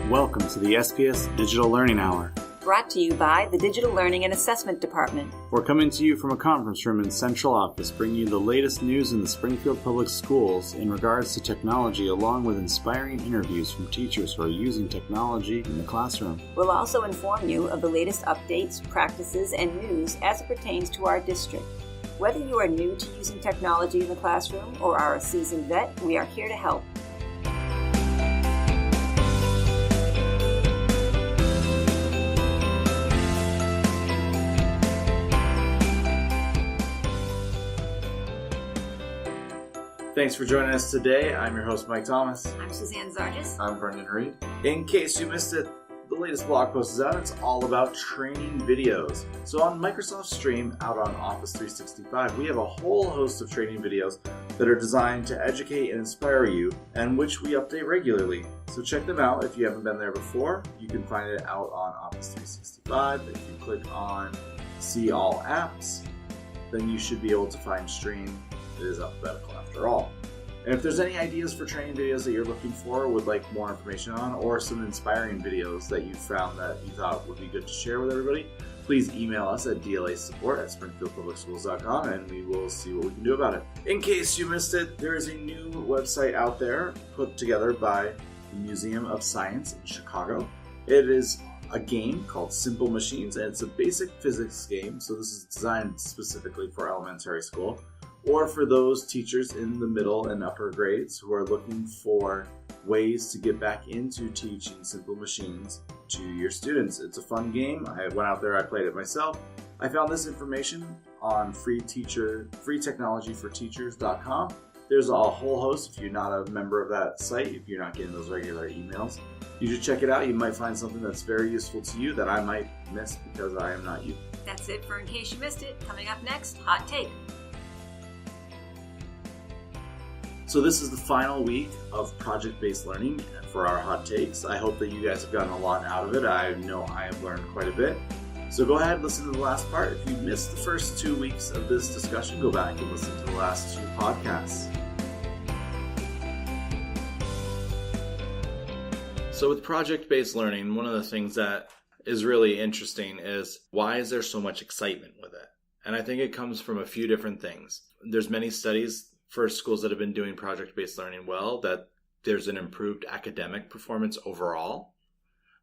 Welcome to the SPS Digital Learning Hour. Brought to you by the Digital Learning and Assessment Department. We're coming to you from a conference room in Central Office, bringing you the latest news in the Springfield Public Schools in regards to technology, along with inspiring interviews from teachers who are using technology in the classroom. We'll also inform you of the latest updates, practices, and news as it pertains to our district. Whether you are new to using technology in the classroom or are a seasoned vet, we are here to help. Thanks for joining us today. I'm your host, Mike Thomas. I'm Suzanne Zargis. I'm Brendan Reed. In case you missed it, the latest blog post is out. It's all about training videos. So on Microsoft Stream, out on Office 365, we have a whole host of training videos that are designed to educate and inspire you, and which we update regularly. So check them out if you haven't been there before. You can find it out on Office 365. If you click on See All Apps, then you should be able to find Stream. It is alphabetical after all. And if there's any ideas for training videos that you're looking for or would like more information on, or some inspiring videos that you found that you thought would be good to share with everybody, please email us at dlasupport@springfieldpublicschools.com and we will see what we can do about it. In case you missed it, there is a new website out there put together by the Museum of Science in Chicago. It is a game called Simple Machines, and it's a basic physics game, so this is designed specifically for elementary school, or for those teachers in the middle and upper grades who are looking for ways to get back into teaching simple machines to your students. It's a fun game. I went out there, I played it myself. I found this information on freetechnologyforteachers.com. There's a whole host. If you're not a member of that site, if you're not getting those regular emails, you should check it out. You might find something that's very useful to you that I might miss because I am not you. That's it for In Case You Missed It. Coming up next, Hot Take. So this is the final week of project-based learning for our hot takes. I hope that you guys have gotten a lot out of it. I know I have learned quite a bit. So go ahead and listen to the last part. If you missed the first 2 weeks of this discussion, go back and listen to the last 2 podcasts. So with project-based learning, one of the things that is really interesting is why is there so much excitement with it? And I think it comes from a few different things. There's many studies for schools that have been doing project-based learning well, that there's an improved academic performance overall,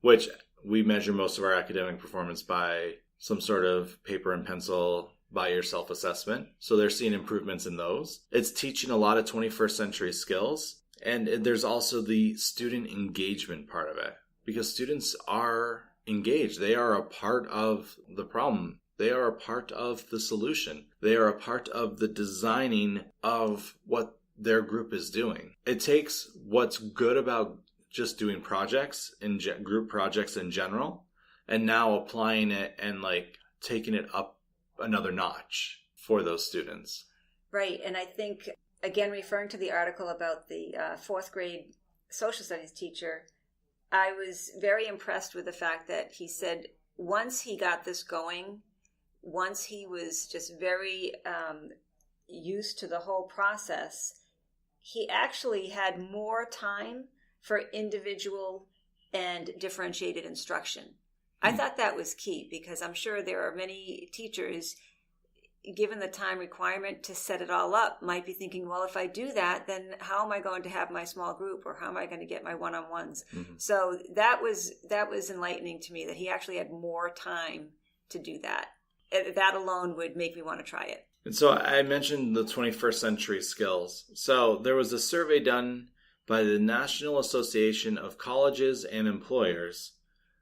which we measure most of our academic performance by some sort of paper and pencil by yourself assessment. So they're seeing improvements in those. It's teaching a lot of 21st century skills. And there's also the student engagement part of it, because students are engaged. They are a part of the problem. They are a part of the solution. They are a part of the designing of what their group is doing. It takes what's good about just doing projects and group projects in general, and now applying it and taking it up another notch for those students. Right, and I think, again, referring to the article about the 4th grade social studies teacher, I was very impressed with the fact that he said once he got this going, once he was just very used to the whole process, he actually had more time for individual and differentiated instruction. I thought that was key, because I'm sure there are many teachers, given the time requirement to set it all up, might be thinking, well, if I do that, then how am I going to have my small group, or how am I going to get my one-on-ones? Mm-hmm. So that was enlightening to me, that he actually had more time to do that. That alone would make me want to try it. And so I mentioned the 21st century skills. So there was a survey done by the National Association of Colleges and Employers,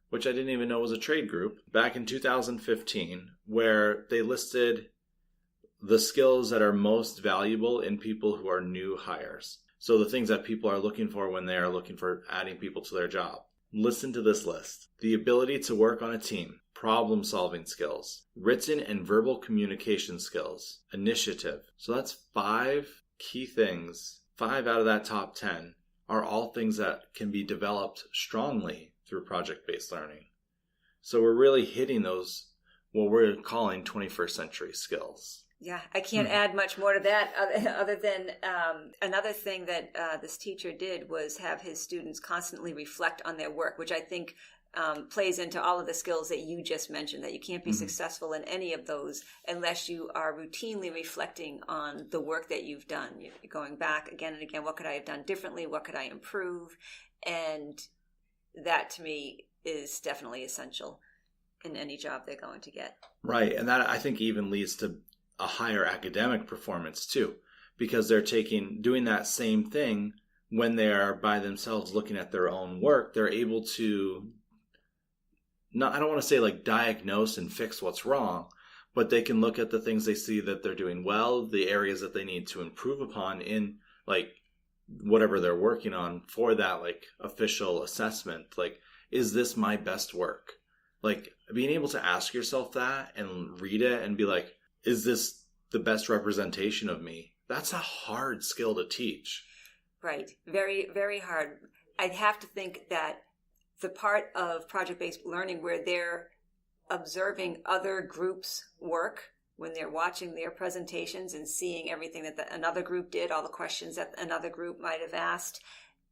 which I didn't even know was a trade group, back in 2015, where they listed the skills that are most valuable in people who are new hires. So the things that people are looking for when they are looking for adding people to their job. Listen to this list. The ability to work on a team, problem-solving skills, written and verbal communication skills, initiative. So that's 5 key things. 5 out of that top 10 are all things that can be developed strongly through project-based learning. So we're really hitting those, what we're calling 21st century skills. Yeah, I can't add much more to that other than another thing that this teacher did was have his students constantly reflect on their work, which I think plays into all of the skills that you just mentioned, that you can't be successful in any of those unless you are routinely reflecting on the work that you've done. You're going back again and again, what could I have done differently? What could I improve? And that to me is definitely essential in any job they're going to get. Right. And that I think even leads to a higher academic performance too, because they're doing that same thing when they are by themselves looking at their own work. They're able to, I don't want to say like diagnose and fix what's wrong, but they can look at the things they see that they're doing well, the areas that they need to improve upon in like whatever they're working on for that like official assessment. Like, is this my best work? Like being able to ask yourself that and read it and be like, is this the best representation of me? That's a hard skill to teach. Right. Very, very hard. I'd have to think that the part of project-based learning where they're observing other groups' work, when they're watching their presentations and seeing everything that another group did, all the questions that another group might have asked,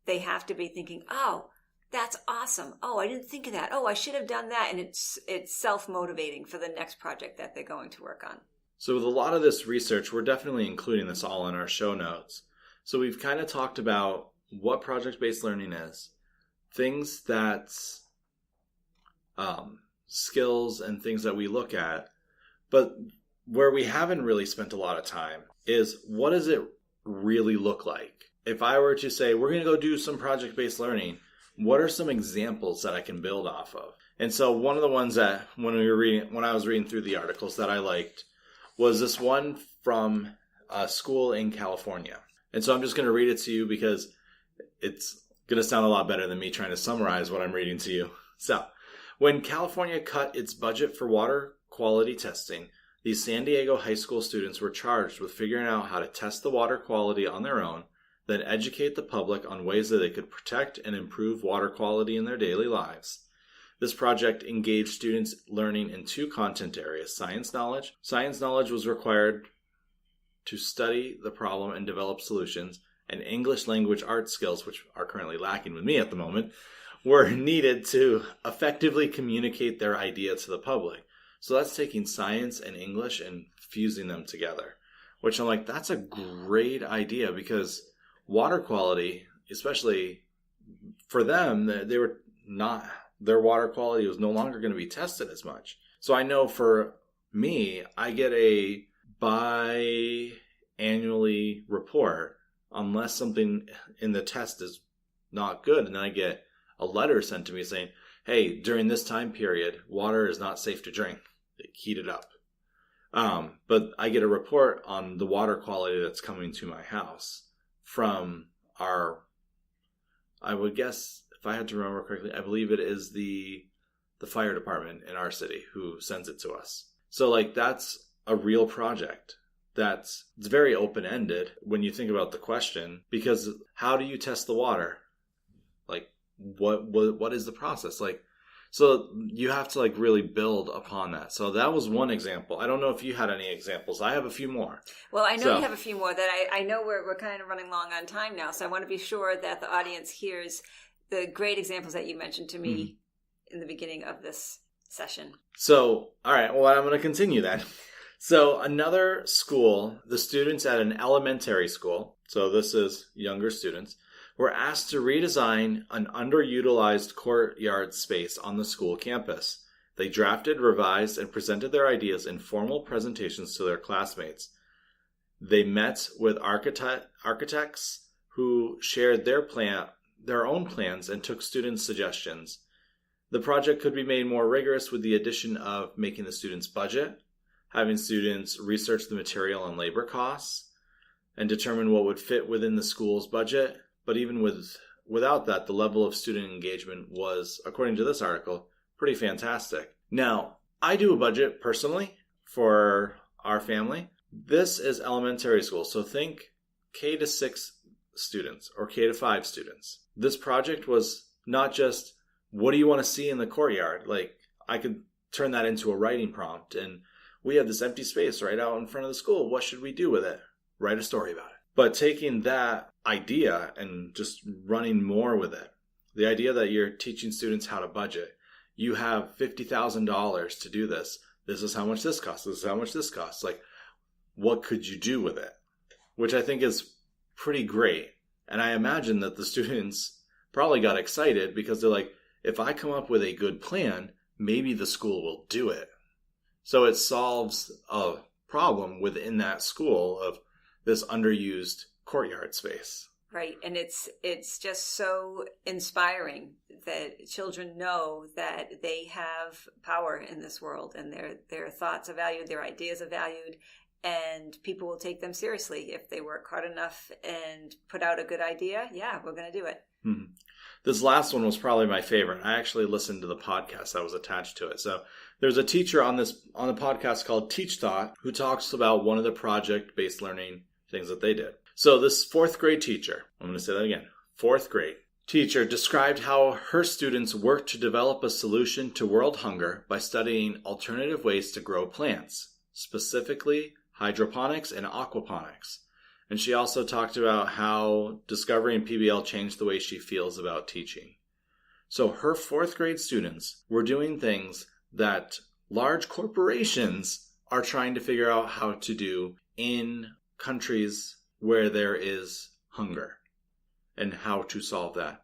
they have to be thinking, oh, that's awesome. Oh, I didn't think of that. Oh, I should have done that. And it's self-motivating for the next project that they're going to work on. So with a lot of this research, we're definitely including this all in our show notes. So we've kind of talked about what project-based learning is, things that's skills and things that we look at. But where we haven't really spent a lot of time is, what does it really look like? If I were to say, we're going to go do some project-based learning, what are some examples that I can build off of? And so one of the ones that when I was reading through the articles that I liked was this one from a school in California. And so I'm just going to read it to you because it's going to sound a lot better than me trying to summarize what I'm reading to you. So, when California cut its budget for water quality testing, these San Diego high school students were charged with figuring out how to test the water quality on their own, then educate the public on ways that they could protect and improve water quality in their daily lives. This project engaged students learning in two content areas: science knowledge. Science knowledge was required to study the problem and develop solutions, and English language arts skills, which are currently lacking with me at the moment, were needed to effectively communicate their idea to the public. So that's taking science and English and fusing them together, which I'm like, that's a great idea, because water quality, especially for them, their water quality was no longer going to be tested as much. So I know for me, I get a biannually report unless something in the test is not good. And then I get a letter sent to me saying, hey, during this time period, water is not safe to drink. Heat it up. But I get a report on the water quality that's coming to my house from I would guess, if I had to remember correctly, I believe it is the fire department in our city who sends it to us. So like, that's a real project. It's very open-ended when you think about the question, because how do you test the water? Like, what is the process? Like, so you have to like really build upon that. So that was one example. I don't know if you had any examples. I have a few more. Well, I know you have a few more that I know we're kind of running long on time now. So I want to be sure that the audience hears the great examples that you mentioned to me in the beginning of this session. So, all right. Well, I'm going to continue then. So another school, the students at an elementary school, so this is younger students, were asked to redesign an underutilized courtyard space on the school campus. They drafted, revised, and presented their ideas in formal presentations to their classmates. They met with architects who shared their own plans and took students' suggestions. The project could be made more rigorous with the addition of making the students' budget, having students research the material and labor costs, and determine what would fit within the school's budget. But even without that, the level of student engagement was, according to this article, pretty fantastic. Now, I do a budget personally for our family. This is elementary school, so think K to 6 students or K to 5 students. This project was not just, what do you want to see in the courtyard? Like, I could turn that into a writing prompt, and we have this empty space right out in front of the school. What should we do with it? Write a story about it. But taking that idea and just running more with it, the idea that you're teaching students how to budget, you have $50,000 to do this. This is how much this costs. This is how much this costs. Like, what could you do with it? Which I think is pretty great. And I imagine that the students probably got excited because they're like, if I come up with a good plan, maybe the school will do it. So it solves a problem within that school of this underused courtyard space. Right. And it's just so inspiring that children know that they have power in this world and their thoughts are valued, their ideas are valued, and people will take them seriously if they work hard enough and put out a good idea. Yeah, we're going to do it. Mm-hmm. This last one was probably my favorite. I actually listened to the podcast that was attached to it. So there's a teacher on the podcast called Teach Thought who talks about one of the project-based learning things that they did. So this fourth grade teacher, I'm going to say that again, fourth grade teacher described how her students worked to develop a solution to world hunger by studying alternative ways to grow plants, specifically hydroponics and aquaponics. And she also talked about how discovering PBL changed the way she feels about teaching. So her fourth grade students were doing things that large corporations are trying to figure out how to do in countries where there is hunger, and how to solve that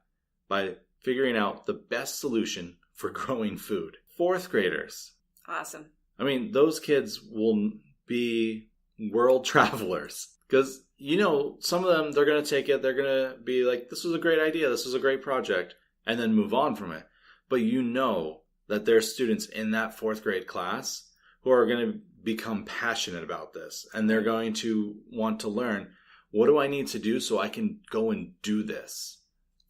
by figuring out the best solution for growing food. Fourth graders. Awesome. I mean, those kids will be world travelers because, you know, some of them, they're going to take it. They're going to be like, this was a great idea. This was a great project, and then move on from it. But you know that there's students in that fourth grade class who are going to become passionate about this, and they're going to want to learn, what do I need to do so I can go and do this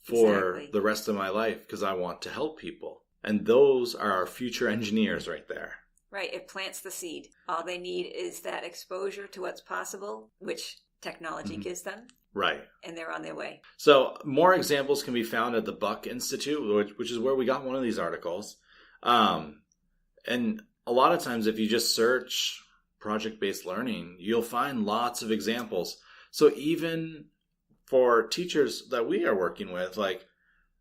for the rest of my life because I want to help people? And those are our future engineers right there. Right. It plants the seed. All they need is that exposure to what's possible, which technology gives them. Right. And they're on their way. So more examples can be found at the Buck Institute, which is where we got one of these articles. And a lot of times if you just search project-based learning, you'll find lots of examples. So even for teachers that we are working with, like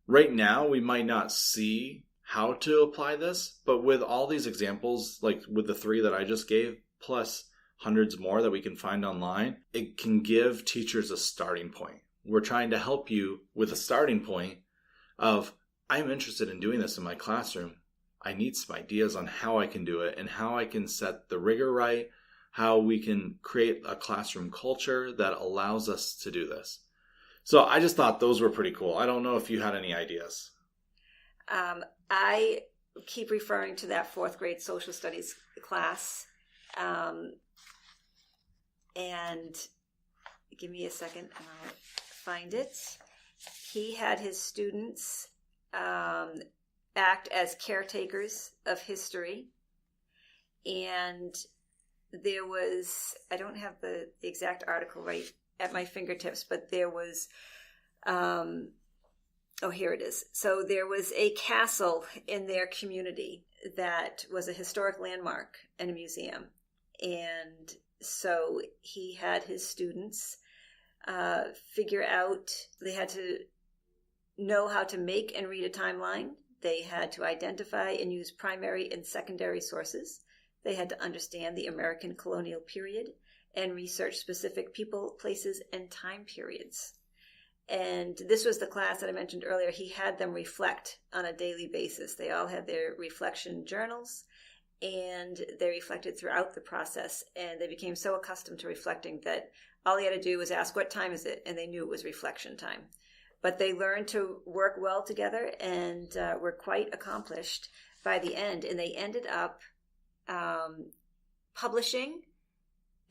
right now, we might not see how to apply this, but with all these examples, like with the 3 that I just gave, plus hundreds more that we can find online, it can give teachers a starting point. We're trying to help you with a starting point of, I'm interested in doing this in my classroom. I need some ideas on how I can do it and how I can set the rigor right, how we can create a classroom culture that allows us to do this. So I just thought those were pretty cool. I don't know if you had any ideas. I keep referring to that fourth grade social studies class. And give me a second and I'll find it. He had his students act as caretakers of history. And there was, I don't have the exact article right at my fingertips, but there was, here it is. So there was a castle in their community that was a historic landmark and a museum. And so he had his students figure out, they had to know how to make and read a timeline. They had to identify and use primary and secondary sources. They had to understand the American colonial period and research specific people, places, and time periods. And this was the class that I mentioned earlier. He had them reflect on a daily basis. They all had their reflection journals, and they reflected throughout the process. And they became so accustomed to reflecting that all they had to do was ask, what time is it? And they knew it was reflection time. But they learned to work well together and were quite accomplished by the end. And they ended up publishing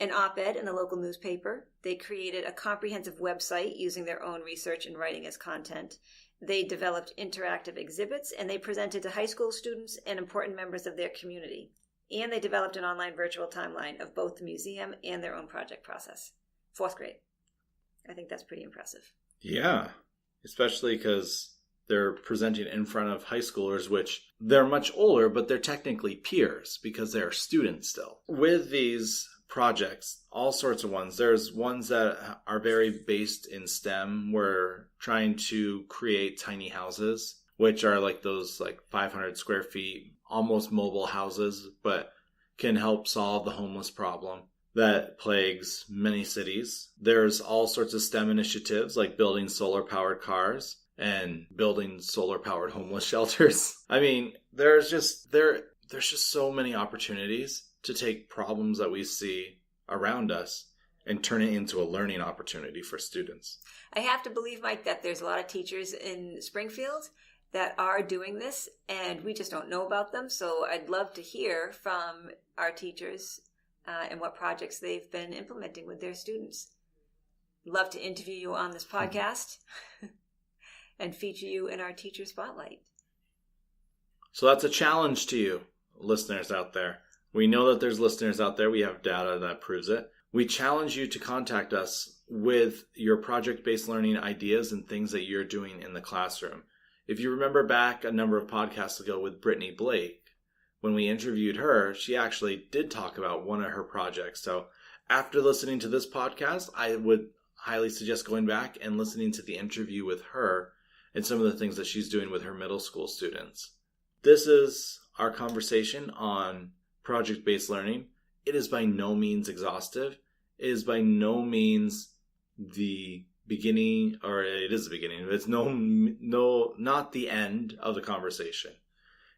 an op-ed in a local newspaper. They created a comprehensive website using their own research and writing as content. They developed interactive exhibits, and they presented to high school students and important members of their community. And they developed an online virtual timeline of both the museum and their own project process. Fourth grade. I think that's pretty impressive. Yeah, especially because they're presenting in front of high schoolers, which they're much older, but they're technically peers because they're students still. With these projects, all sorts of ones. There's ones that are very based in STEM. We're trying to create tiny houses, which are like those like 500 square feet, almost mobile houses, but can help solve the homeless problem that plagues many cities. There's all sorts of STEM initiatives like building solar-powered cars and building solar-powered homeless shelters. I mean, there's just so many opportunities to take problems that we see around us and turn it into a learning opportunity for students. I have to believe, Mike, that there's a lot of teachers in Springfield that are doing this, and we just don't know about them. So I'd love to hear from our teachers and what projects they've been implementing with their students. Love to interview you on this podcast and feature you in our teacher spotlight. So that's a challenge to you, listeners out there. We know that there's listeners out there. We have data that proves it. We challenge you to contact us with your project-based learning ideas and things that you're doing in the classroom. If you remember back a number of podcasts ago with Brittany Blake, when we interviewed her, she actually did talk about one of her projects. So after listening to this podcast, I would highly suggest going back and listening to the interview with her and some of the things that she's doing with her middle school students. This is our conversation on project-based learning. It is by no means exhaustive. It is by no means the beginning, or it is the beginning. It's not the end of the conversation.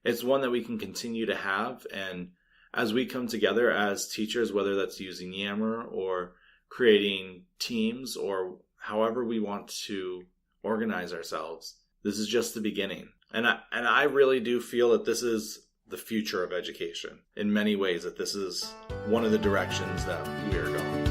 It's one that we can continue to have, and as we come together as teachers, whether that's using Yammer or creating teams or however we want to organize ourselves, this is just the beginning. And I really do feel that this is the future of education in many ways, that this is one of the directions that we are going.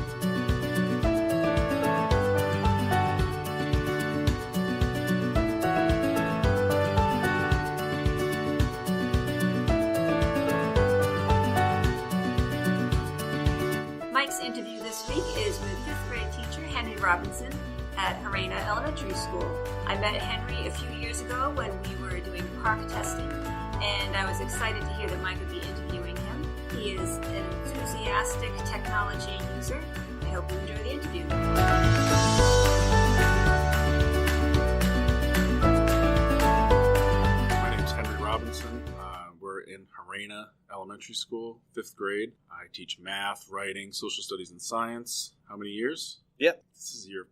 Mike's interview this week is with 5th grade teacher Henry Robinson at Gerena Elementary School. I met Henry a few years ago when we were doing park testing, and I was excited to hear that Mike would be interviewing him. He is an enthusiastic technology user. I hope you enjoy the interview. My name is Henry Robinson. We're in Gerena Elementary School, 5th grade. I teach math, writing, social studies, and science. How many years? Yep. This is year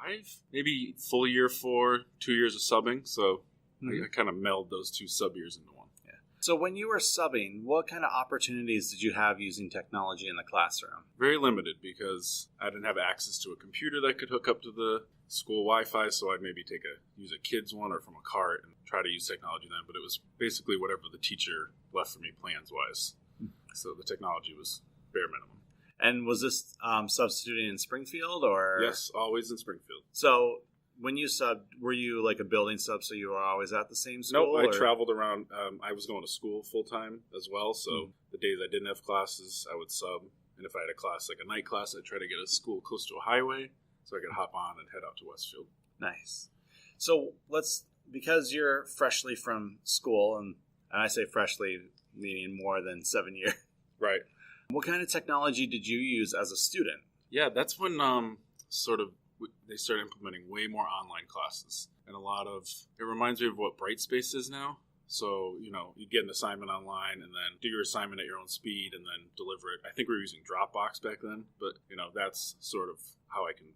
5? Maybe full year 4, 2 years of subbing. So I kind of meld those 2 sub years into one. Yeah. So when you were subbing, what kind of opportunities did you have using technology in the classroom? Very limited because I didn't have access to a computer that could hook up to the school Wi-Fi, so I'd maybe use a kid's one or from a cart and try to use technology then. But it was basically whatever the teacher left for me plans-wise. So the technology was bare minimum. And was this substituting in Springfield or? Yes, always in Springfield. So when you subbed, were you like a building sub, so you were always at the same school? Nope, I traveled around. I was going to school full-time as well, so the days I didn't have classes, I would sub. And if I had a class, like a night class, I'd try to get a school close to a highway so I could hop on and head out to Westfield. Nice. So because you're freshly from school, and I say freshly meaning more than 7 years. Right. What kind of technology did you use as a student? Yeah, that's when they started implementing way more online classes. And it reminds me of what Brightspace is now. So, you get an assignment online and then do your assignment at your own speed and then deliver it. I think we were using Dropbox back then, but, that's sort of how I can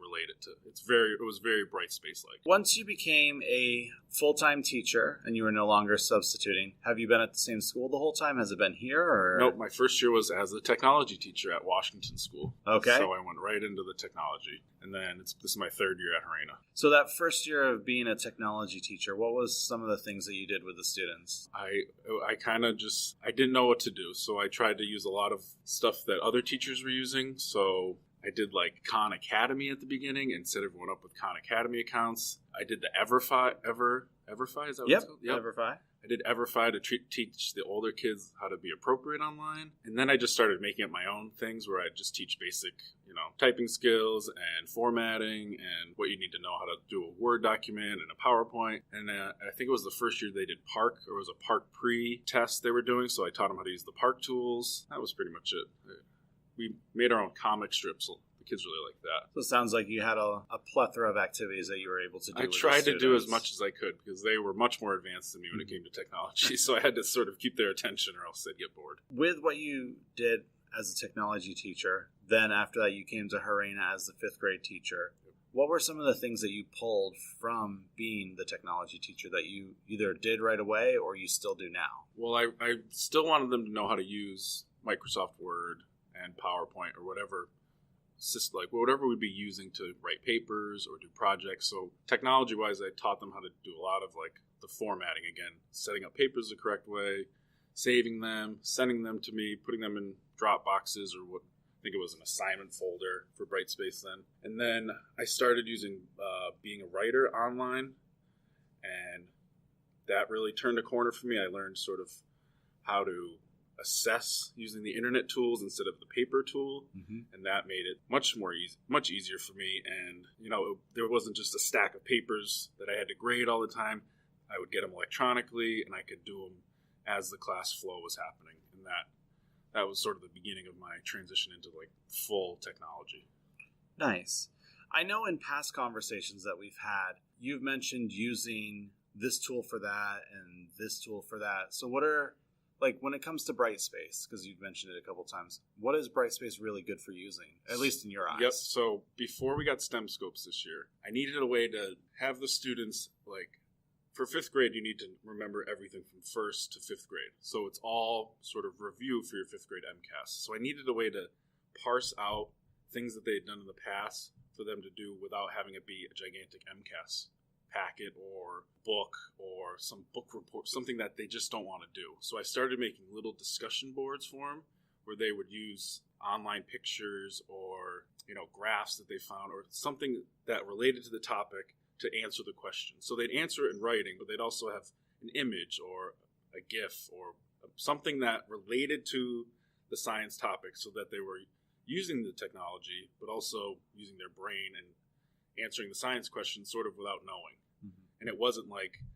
relate it to. It was very Brightspace-like. Once you became a full-time teacher and you were no longer substituting, have you been at the same school the whole time? Has it been here? Or? Nope, my first year was as a technology teacher at Washington School. Okay. So I went right into the technology. And then this is my 3rd year at Gerena. So that first year of being a technology teacher, what was some of the things that you did with the students? I kind of I didn't know what to do. So I tried to use a lot of stuff that other teachers were using. So I did like Khan Academy at the beginning and set everyone up with Khan Academy accounts. I did the Everfi, is that what it's called? Yep, Everfi. I did Everfi to teach the older kids how to be appropriate online. And then I just started making up my own things where I just teach basic, typing skills and formatting and what you need to know how to do a Word document and a PowerPoint. And I think it was the first year they did Park, or it was a Park pre-test they were doing, so I taught them how to use the Park tools. That was pretty much it. We made our own comic strips. The kids really liked that. So it sounds like you had a plethora of activities that you were able to do. I tried to do as much as I could because they were much more advanced than me when it came to technology. So I had to sort of keep their attention or else they'd get bored. With what you did as a technology teacher, then after that you came to Gerena as the 5th grade teacher. What were some of the things that you pulled from being the technology teacher that you either did right away or you still do now? Well, I still wanted them to know how to use Microsoft Word and PowerPoint or whatever we'd be using to write papers or do projects. So technology-wise, I taught them how to do a lot of the formatting again, setting up papers the correct way, saving them, sending them to me, putting them in Dropboxes or what I think it was an assignment folder for Brightspace then. And then I started using being a writer online, and that really turned a corner for me. I learned sort of how to assess using the internet tools instead of the paper tool, and that made it much easier for me. And there wasn't just a stack of papers that I had to grade all the time. I would get them electronically, and I could do them as the class flow was happening, and that was sort of the beginning of my transition into full technology. Nice. I know in past conversations that we've had, you've mentioned using this tool for that and this tool for that. So what are when it comes to Brightspace, because you've mentioned it a couple times, what is Brightspace really good for using, at least in your eyes? Yep. So before we got STEM scopes this year, I needed a way to have the students, for 5th grade, you need to remember everything from 1st to 5th grade. So it's all sort of review for your 5th grade MCAS. So I needed a way to parse out things that they had done in the past for them to do without having it be a gigantic MCAS packet or book or some book report, something that they just don't want to do. So I started making little discussion boards for them where they would use online pictures or graphs that they found or something that related to the topic to answer the question. So they'd answer it in writing, but they'd also have an image or a GIF or something that related to the science topic so that they were using the technology but also using their brain and answering the science question sort of without knowing. And it wasn't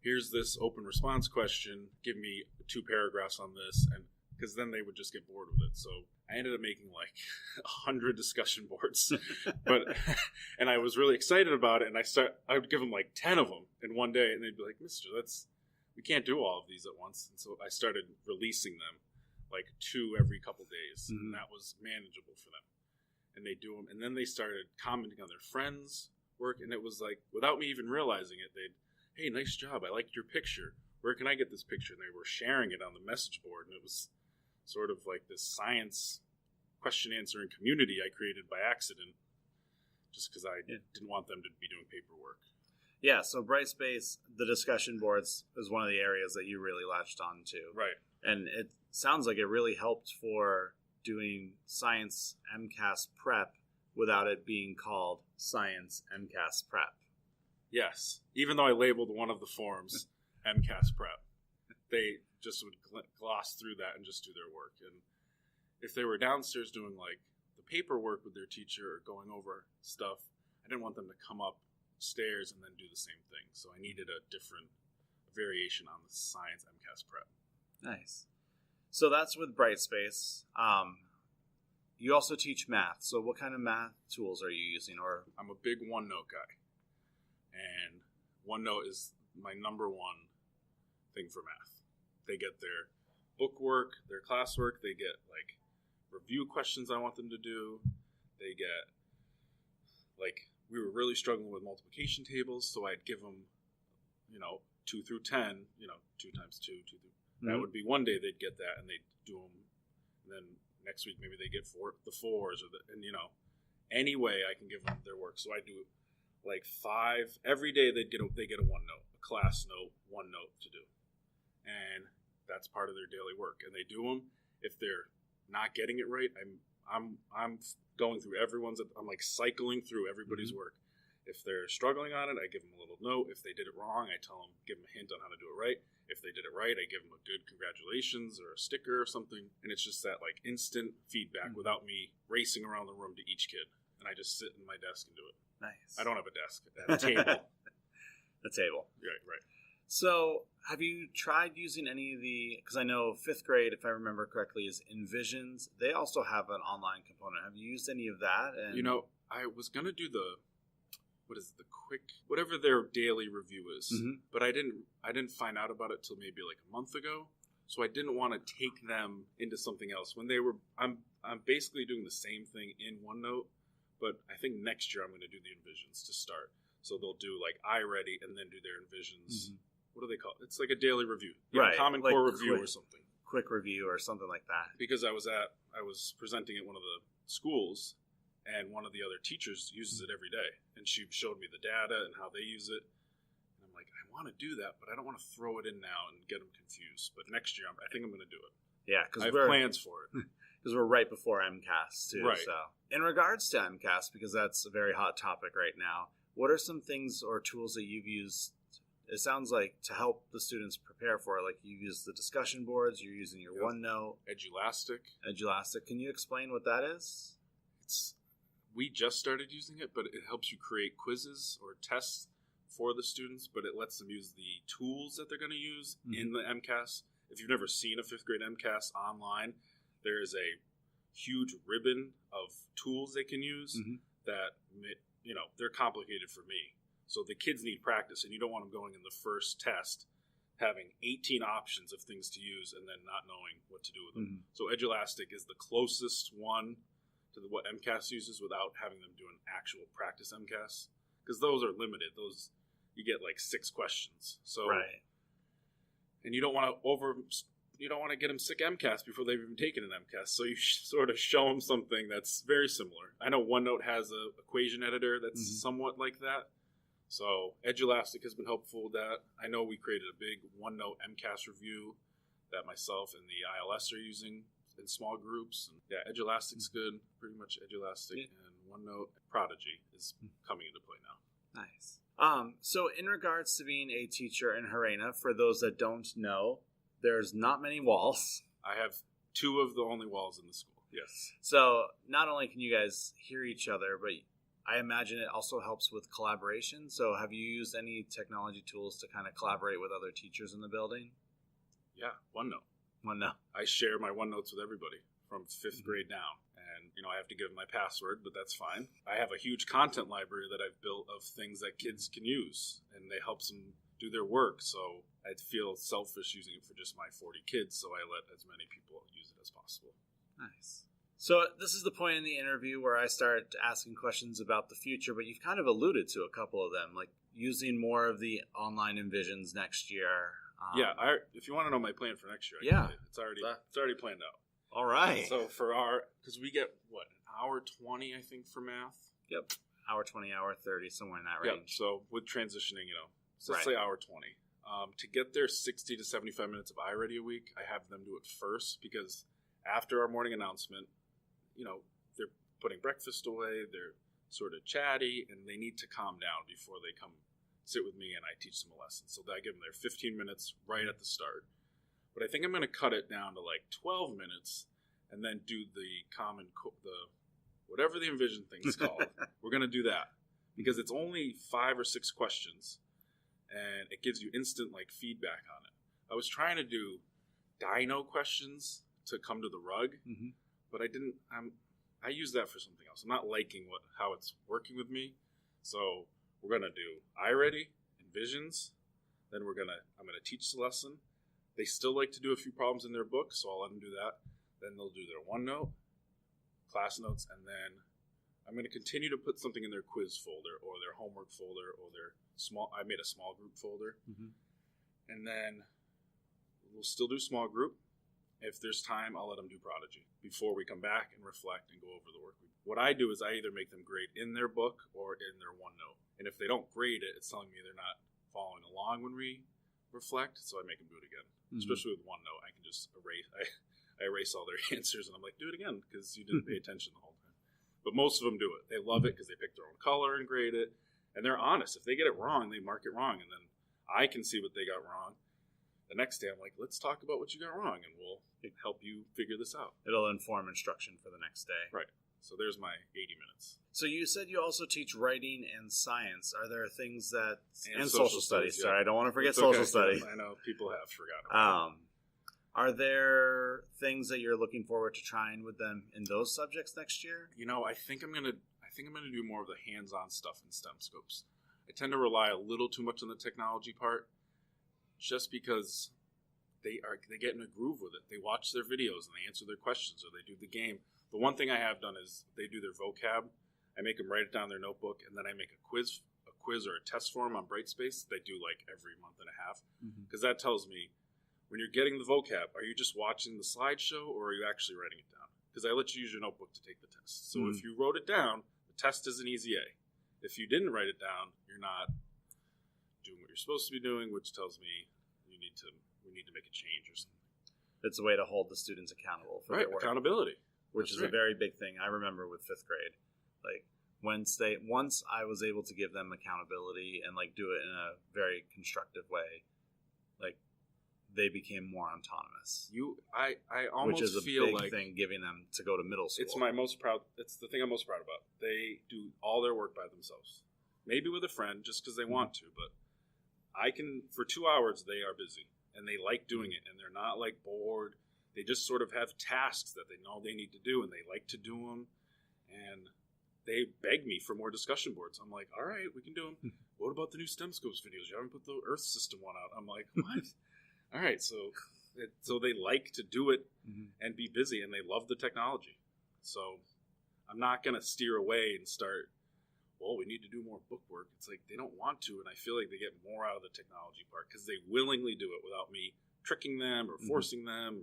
here's this open response question, give me 2 paragraphs on this, and because then they would just get bored with it. So I ended up making 100 discussion boards, and I was really excited about it. And I would give them 10 of them in one day, and they'd be like, "Mister, we can't do all of these at once." And so I started releasing them 2 every couple days, and that was manageable for them. And they do them, and then they started commenting on their friends' work, and it was without me even realizing it, hey, nice job, I liked your picture, where can I get this picture? And they were sharing it on the message board, and it was sort of this science question answering community I created by accident just because I didn't want them to be doing paperwork. Yeah, so Brightspace, the discussion boards, is one of the areas that you really latched on to. Right. And it sounds like it really helped for doing science MCAS prep without it being called science MCAS prep. Yes. Even though I labeled one of the forms MCAS prep, they just would gloss through that and just do their work. And if they were downstairs doing the paperwork with their teacher or going over stuff, I didn't want them to come upstairs and then do the same thing. So I needed a different variation on the science MCAS prep. Nice. So that's with Brightspace. You also teach math. So what kind of math tools are you using? Or I'm a big OneNote guy. And OneNote is my number one thing for math. They get their book work, their classwork. They get review questions I want them to do. They get we were really struggling with multiplication tables, so I'd give them 2 through 10, 2 times 2, 2 through. That would be one day they'd get that and they'd do them, and then next week maybe they get the 4s any way I can give them their work. So I do 5 every day. They get a OneNote, a class note, OneNote to do, and that's part of their daily work. And they do them. If they're not getting it right, I'm going through everyone's. I'm cycling through everybody's work. If they're struggling on it, I give them a little note. If they did it wrong, I tell them, give them a hint on how to do it right. If they did it right, I give them a good congratulations or a sticker or something. And it's just that instant feedback without me racing around the room to each kid. and I just sit in my desk and do it. Nice. I don't have a desk. I have a table. The table. Right. So, have you tried using any of the, because I know 5th grade, if I remember correctly, is Envisions. They also have an online component. Have you used any of that? And You know, I was going to do whatever their daily review is, but I didn't find out about it till maybe like a month ago. So I didn't want to take them into something else. I'm basically doing the same thing in OneNote, but I think next year I'm going to do the Envisions to start. So they'll do like iReady and then do their Envisions. What do they call it? It's like a daily review, right? Common like Core review or something. Quick review or something like that. Because I was presenting at one of the schools, and one of the other teachers uses it every day, and she showed me the data and how they use it. And I'm like, I want to do that, but I don't want to throw it in now and get them confused. But next year, I think I'm going to do it. Yeah, because I have plans for it. Because we're right before MCAS too. Right. So, in regards to MCAS, because that's a very hot topic right now, what are some things or tools that you've used? It sounds like to help the students prepare for it. Like you use the discussion boards, you're using your OneNote, Edulastic. Can you explain what that is? We just started using it, but it helps you create quizzes or tests for the students, but it lets them use the tools that they're going to use in the MCAS. If you've never seen a 5th grade MCAS online, there is a huge ribbon of tools they can use that, they're complicated for me. So the kids need practice, and you don't want them going in the first test having 18 options of things to use and then not knowing what to do with them. So Edulastic is the closest one to what MCAS uses without having them do an actual practice MCAS, because those are limited. Those you get like 6 questions. So right. And you don't want to get them sick MCAS before they've even taken an MCAS. So you sort of show them something that's very similar. I know OneNote has a equation editor that's somewhat like that. So Edulastic has been helpful with that. I know we created a big OneNote MCAS review that myself and the ILS are using in small groups. And yeah, Edulastic's good. Pretty much Edulastic and OneNote. Prodigy is coming into play now. Nice. So in regards to being a teacher in Gerena, for those that don't know, there's not many walls. I have 2 of the only walls in the school. Yes. So not only can you guys hear each other, but I imagine it also helps with collaboration. So have you used any technology tools to kind of collaborate with other teachers in the building? Yeah, OneNote. I share my OneNotes with everybody from 5th grade down. And, I have to give them my password, but that's fine. I have a huge content library that I've built of things that kids can use, and it helps them do their work. So I feel selfish using it for just my 40 kids, so I let as many people use it as possible. Nice. So this is the point in the interview where I start asking questions about the future, but you've kind of alluded to a couple of them, like using more of the online Envisions next year. If you want to know my plan for next year, it's already planned out. All right. So because we get an hour 20, I think, for math. Yep. Hour 20, hour 30, somewhere in that range. Yep. So with transitioning, let's say hour 20. To get their 60 to 75 minutes of iReady a week, I have them do it first, because after our morning announcement, they're putting breakfast away, they're sort of chatty, and they need to calm down before they come sit with me and I teach them a lesson. So I give them their 15 minutes right at the start. But I think I'm going to cut it down to like 12 minutes and then do whatever the Envision thing is called. We're going to do that because it's only 5 or 6 questions, and it gives you instant feedback on it. I was trying to do dino questions to come to the rug, but I didn't. I use that for something else. I'm not liking how it's working with me, so we're gonna do iReady, Envisions. Then I'm gonna teach the lesson. They still like to do a few problems in their book, so I'll let them do that. Then they'll do their OneNote, class notes, and then I'm going to continue to put something in their quiz folder or their homework folder or I made a small group folder. And then we'll still do small group. If there's time, I'll let them do Prodigy before we come back and reflect and go over the work. What I do is I either make them grade in their book or in their OneNote. And if they don't grade it, it's telling me they're not following along when we reflect, so I make them do it again. Especially with OneNote, I can just erase. I erase all their answers, and I'm like, do it again, because you didn't pay attention the whole time. But most of them do it. They love it because they pick their own color and grade it, and they're honest. If they get it wrong, they mark it wrong, and then I can see what they got wrong. The next day, I'm like, let's talk about what you got wrong, and we'll help you figure this out. It'll inform instruction for the next day. Right. So there's my 80 minutes. So you said you also teach writing and science. Are there things that... And social studies. yeah. Sorry, I don't want to forget It's social okay. studies. I know people have forgotten. Are there things that you're looking forward to trying with them in those subjects next year? I think I'm gonna do more of the hands-on stuff in STEM scopes. I tend to rely a little too much on the technology part, just because they get in a groove with it. They watch their videos and they answer their questions, or they do the game. The one thing I have done is they do their vocab. I make them write it down in their notebook, and then I make a quiz or a test for them on Brightspace. They do like every month and a half, because that tells me, when you're getting the vocab, are you just watching the slideshow or are you actually writing it down? Because I let you use your notebook to take the test. So if you wrote it down, the test is an easy A. If you didn't write it down, you're not doing what you're supposed to be doing, which tells me we need to make a change or something. It's a way to hold the students accountable for their work. Accountability. Which is a very big thing. I remember with 5th grade, like once I was able to give them accountability and like do it in a very constructive way, like they became more autonomous. I almost which is a feel big like thing giving them to go to middle school. It's the thing I'm most proud about. They do all their work by themselves. Maybe with a friend just because they want to, but for 2 hours they are busy and they like doing it and they're not like bored. They just sort of have tasks that they know they need to do and they like to do them. And they beg me for more discussion boards. I'm like, all right, we can do them. What about the new STEM Scopes videos? You haven't put the Earth System one out. I'm like, what? All right, so they like to do it and be busy, and they love the technology. So I'm not going to steer away and start, well, we need to do more book work. It's like they don't want to, and I feel like they get more out of the technology part because they willingly do it without me tricking them or forcing them.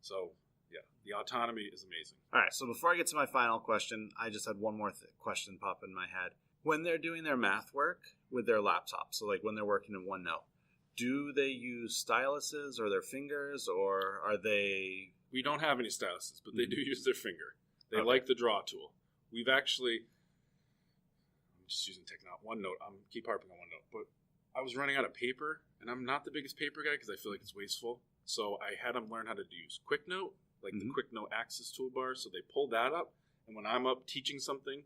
So, yeah, the autonomy is amazing. All right, so before I get to my final question, I just had one more question pop in my head. When they're doing their math work with their laptop, so like when they're working in OneNote, do they use styluses or their fingers, or are they... We don't have any styluses, but they do use their finger. They like the draw tool. I'm just using OneNote. I'm keep harping on OneNote, but I was running out of paper, and I'm not the biggest paper guy because I feel like it's wasteful. So I had them learn how to use QuickNote, like the QuickNote Access toolbar. So they pull that up, and when I'm up teaching something,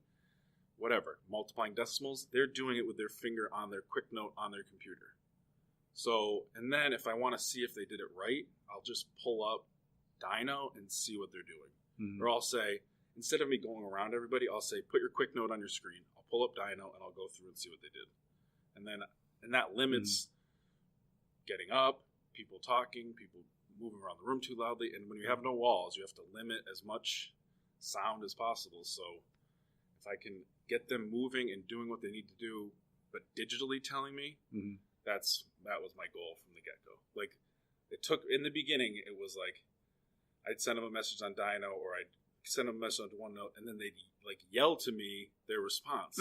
whatever, multiplying decimals, they're doing it with their finger on their QuickNote on their computer. So, and then if I want to see if they did it right, I'll just pull up Dino and see what they're doing. Or I'll say, instead of me going around everybody, I'll say, put your QuickNote on your screen. I'll pull up Dino and I'll go through and see what they did. And that limits getting up, people talking, people moving around the room too loudly. And when you have no walls, you have to limit as much sound as possible. So if I can get them moving and doing what they need to do, but digitally telling me, that was my goal from the get-go. Like, it took, in the beginning, it was like, I'd send them a message on Dino, or I'd send them a message on OneNote, and then they'd, like, yell to me their response.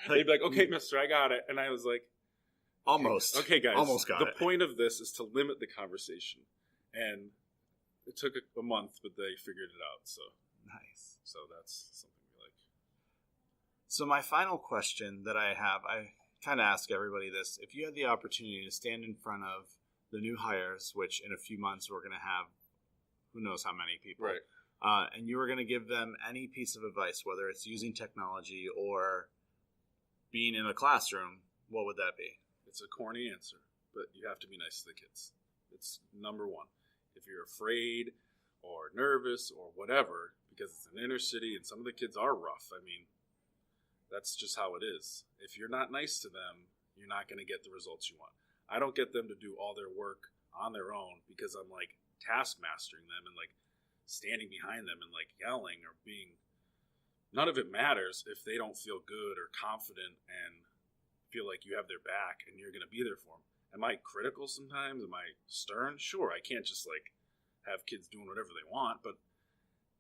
They'd be like, okay, mister, I got it. And I was like, almost. Okay, guys. Almost got it. The point of this is to limit the conversation. And it took a month, but they figured it out. So nice. So that's something we like. So my final question that I have, I kind of ask everybody this. If you had the opportunity to stand in front of the new hires, which in a few months we're going to have who knows how many people, right? And you were going to give them any piece of advice, whether it's using technology or being in a classroom, what would that be? It's a corny answer, but you have to be nice to the kids. It's number one. If you're afraid or nervous or whatever, because it's an inner city and some of the kids are rough, I mean, that's just how it is. If you're not nice to them, you're not going to get the results you want. I don't get them to do all their work on their own because I'm like task mastering them and like standing behind them and like yelling or being. None of it matters if they don't feel good or confident and feel like you have their back and you're going to be there for them. Am I critical sometimes? Am I stern? Sure, I can't just like have kids doing whatever they want, but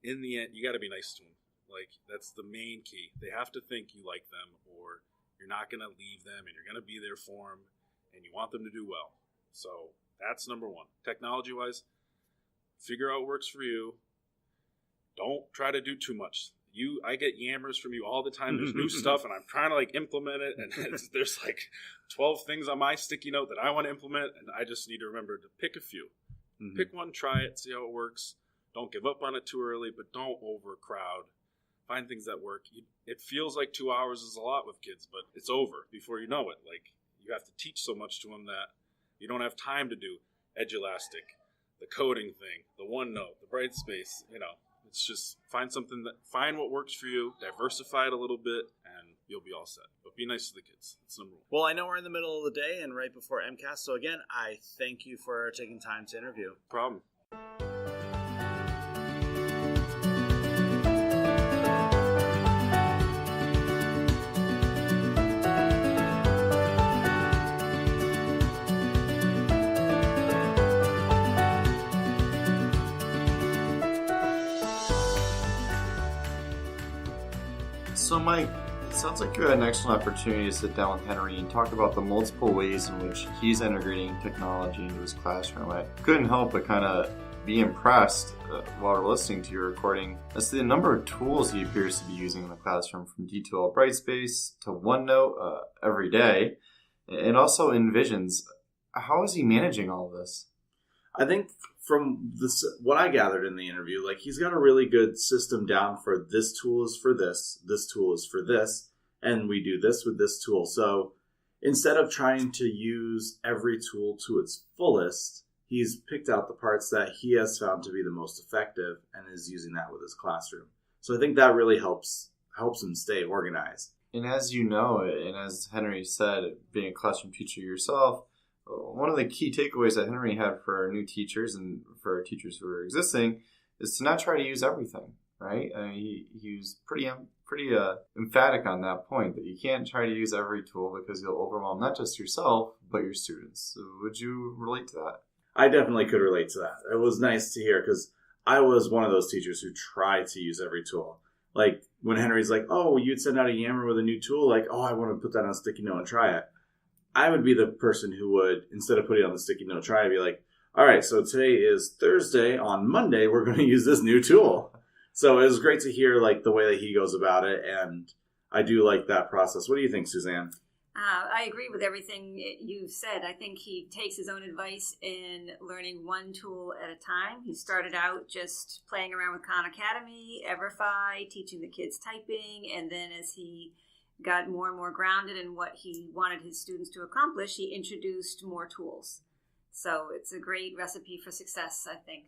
in the end, you got to be nice to them. Like, that's the main key. They have to think you like them, or you're not going to leave them, and you're going to be there for them, and you want them to do well. So that's number one. Technology-wise, figure out what works for you. Don't try to do too much. I get yammers from you all the time. There's new stuff, and I'm trying to like implement it, and there's like 12 things on my sticky note that I want to implement, and I just need to remember to pick a few. Pick one, try it, see how it works. don't give up on it too early, but don't overcrowd. Find things that work. It feels like 2 hours is a lot with kids, but it's over before you know it. Like, you have to teach so much to them that you don't have time to do Edulastic, the coding thing, the OneNote, the Brightspace. It's just find what works for you, diversify it a little bit, and you'll be all set. But be nice to the kids. It's number one. Well, I know we're in the middle of the day and right before MCAS, so again, I thank you for taking time to interview. No problem. So, Mike, it sounds like you had an excellent opportunity to sit down with Henry and talk about the multiple ways in which he's integrating technology into his classroom. I couldn't help but kind of be impressed while listening to your recording as to the number of tools he appears to be using in the classroom, from D2L Brightspace to OneNote every day, and also envisions. How is he managing all of this? I think from what I gathered in the interview, like, he's got a really good system down for this tool is for this tool is for this, and we do this with this tool. So instead of trying to use every tool to its fullest, he's picked out the parts that he has found to be the most effective and is using that with his classroom. So I think that really helps him stay organized. And as you know, and as Henry said, being a classroom teacher yourself, one of the key takeaways that Henry had for new teachers and for teachers who are existing is to not try to use everything, right? He was pretty emphatic on that point, that you can't try to use every tool because you'll overwhelm not just yourself, but your students. So would you relate to that? I definitely could relate to that. It was nice to hear, because I was one of those teachers who tried to use every tool. Like, when Henry's like, oh, you'd send out a Yammer with a new tool, like, oh, I want to put that on a sticky note and try it. I would be the person who would, instead of putting it on the sticky note, try to be like, all right, so today is Thursday. On Monday, we're going to use this new tool. So it was great to hear, like, the way that he goes about it, and I do like that process. What do you think, Suzanne? I agree with everything you've said. I think he takes his own advice in learning one tool at a time. He started out just playing around with Khan Academy, Everfi, teaching the kids typing, and then as he got more and more grounded in what he wanted his students to accomplish, he introduced more tools. So it's a great recipe for success, I think.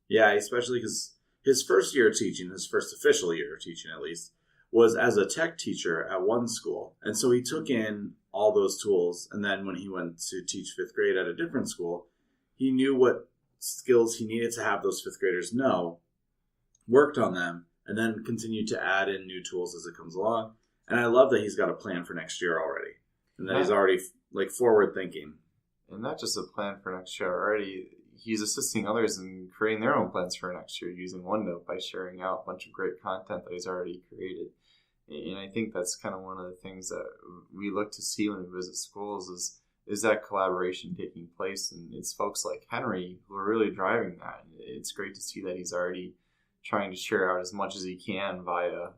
Yeah, especially because his first year of teaching, his first official year of teaching at least, was as a tech teacher at one school. And so he took in all those tools. And then when he went to teach fifth grade at a different school, he knew what skills he needed to have those fifth graders know, worked on them, and then continued to add in new tools as it comes along. And I love that he's got a plan for next year already. And that he's already, like, forward thinking. And not just a plan for next year already. He's assisting others in creating their own plans for next year using OneNote by sharing out a bunch of great content that he's already created. And I think that's kind of one of the things that we look to see when we visit schools is that collaboration taking place. And it's folks like Henry who are really driving that. It's great to see that he's already trying to share out as much as he can via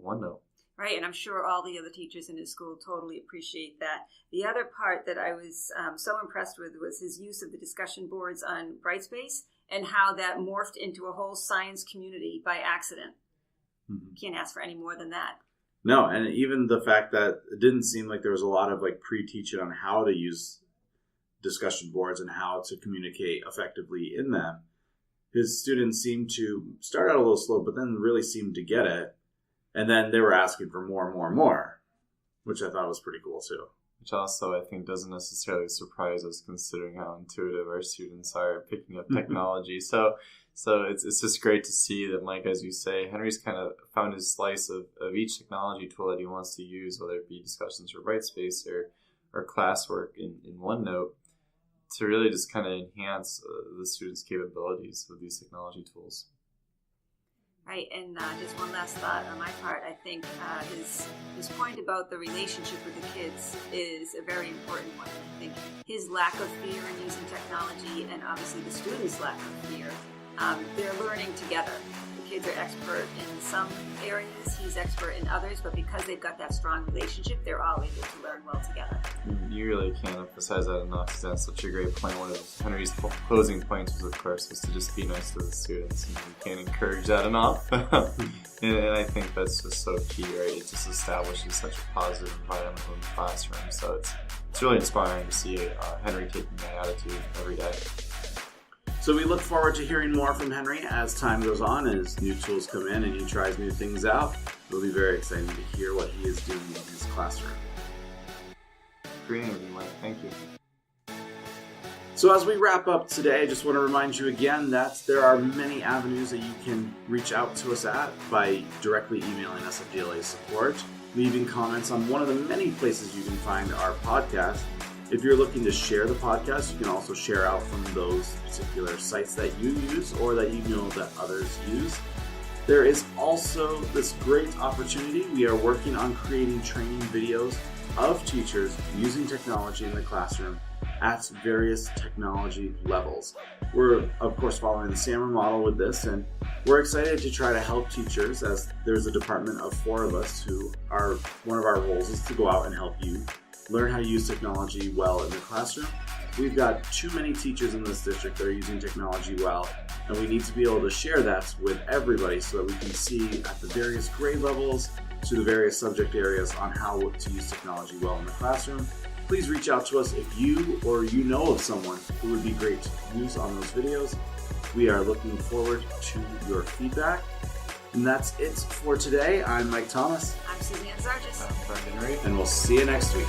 OneNote. Right, and I'm sure all the other teachers in his school totally appreciate that. The other part that I was so impressed with was his use of the discussion boards on Brightspace and how that morphed into a whole science community by accident. Mm-hmm. Can't ask for any more than that. No, and even the fact that it didn't seem like there was a lot of, like, pre-teaching on how to use discussion boards and how to communicate effectively in them. His students seemed to start out a little slow, but then really seemed to get it. And then they were asking for more and more and more, which I thought was pretty cool too. Which also I think doesn't necessarily surprise us, considering how intuitive our students are picking up technology. So it's just great to see that, Mike, as you say, Henry's kind of found his slice of each technology tool that he wants to use, whether it be discussions or Brightspace or classwork in OneNote, to really just kind of enhance the students' capabilities with these technology tools. Right, and just one last thought on my part. I think his point about the relationship with the kids is a very important one. I think his lack of fear in using technology, and obviously the students' lack of fear, they're learning together. The kids are expert in some areas, he's expert in others, but because they've got that strong relationship, they're all able to learn well together. You really can't emphasize that enough. That's such a great point. One of Henry's closing points was, of course, was to just be nice to the students, and you can't encourage that enough. and I think that's just so key, right? It just establishes such a positive environment in the classroom. So it's really inspiring to see Henry taking that attitude every day. So we look forward to hearing more from Henry as time goes on, as new tools come in and he tries new things out. It'll be very exciting to hear what he is doing in his classroom. Great interview, Mike. Thank you. So as we wrap up today, I just want to remind you again that there are many avenues that you can reach out to us at by directly emailing us at DLA support, leaving comments on one of the many places you can find our podcast. If you're looking to share the podcast, you can also share out from those particular sites that you use or that you know that others use. There is also this great opportunity. We are working on creating training videos of teachers using technology in the classroom at various technology levels. We're, of course, following the Yammer model with this, and we're excited to try to help teachers, as there's a department of 4 of us who are, one of our roles is to go out and help you learn how to use technology well in the classroom. We've got too many teachers in this district that are using technology well, and we need to be able to share that with everybody so that we can see at the various grade levels to the various subject areas on how to use technology well in the classroom. Please reach out to us if you or you know of someone who would be great to use on those videos. We are looking forward to your feedback. And that's it for today. I'm Mike Thomas. I'm Suzanne Sargis. I'm Brendan Reed. And we'll see you next week.